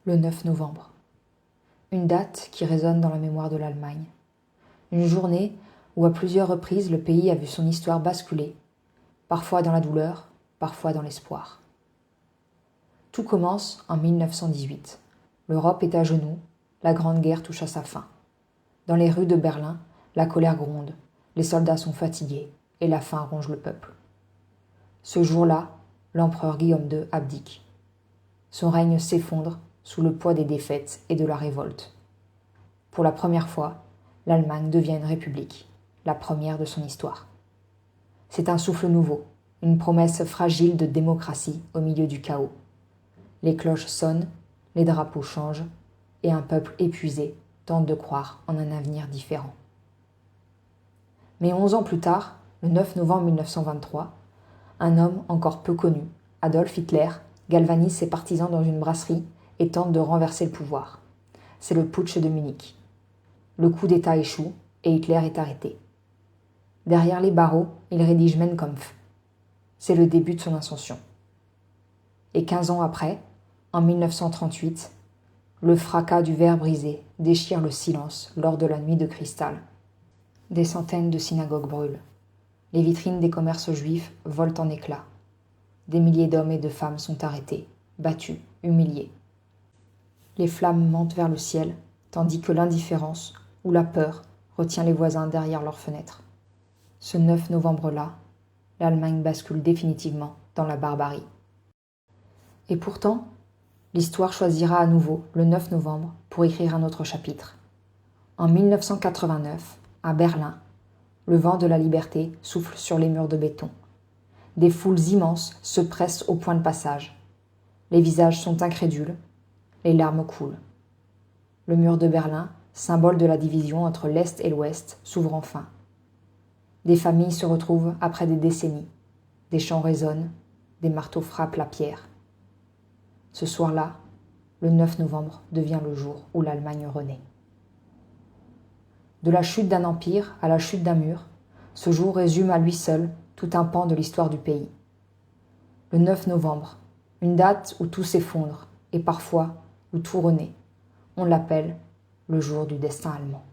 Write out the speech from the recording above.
Le 9 novembre. Une date qui résonne dans la mémoire de l'Allemagne. Une journée où à plusieurs reprises le pays a vu son histoire basculer, parfois dans la douleur, parfois dans l'espoir. Tout commence en 1918. L'Europe est à genoux, la Grande Guerre touche à sa fin. Dans les rues de Berlin, la colère gronde, les soldats sont fatigués et la faim ronge le peuple. Ce jour-là, l'empereur Guillaume II abdique. Son règne s'effondre sous le poids des défaites et de la révolte. Pour la première fois, l'Allemagne devient une république, la première de son histoire. C'est un souffle nouveau, une promesse fragile de démocratie au milieu du chaos. Les cloches sonnent, les drapeaux changent, et un peuple épuisé tente de croire en un avenir différent. Mais 11 ans plus tard, le 9 novembre 1923, un homme encore peu connu, Adolf Hitler, galvanise ses partisans dans une brasserie et tente de renverser le pouvoir. C'est le putsch de Munich. Le coup d'État échoue et Hitler est arrêté. Derrière les barreaux, il rédige Mein Kampf. C'est le début de son ascension. Et 15 ans après, en 1938, le fracas du verre brisé déchire le silence lors de la nuit de cristal. Des centaines de synagogues brûlent. Les vitrines des commerces juifs volent en éclats. Des milliers d'hommes et de femmes sont arrêtés, battus, humiliés. Les flammes montent vers le ciel, tandis que l'indifférence ou la peur retient les voisins derrière leurs fenêtres. Ce 9 novembre-là, l'Allemagne bascule définitivement dans la barbarie. Et pourtant, l'histoire choisira à nouveau le 9 novembre pour écrire un autre chapitre. En 1989, à Berlin, le vent de la liberté souffle sur les murs de béton. Des foules immenses se pressent au point de passage. Les visages sont incrédules, les larmes coulent. Le mur de Berlin, symbole de la division entre l'Est et l'Ouest, s'ouvre enfin. Des familles se retrouvent après des décennies. Des chants résonnent, des marteaux frappent la pierre. Ce soir-là, le 9 novembre devient le jour où l'Allemagne renaît. De la chute d'un empire à la chute d'un mur, ce jour résume à lui seul tout un pan de l'histoire du pays. Le 9 novembre, une date où tout s'effondre et parfois où tout renaît. On l'appelle le jour du destin allemand.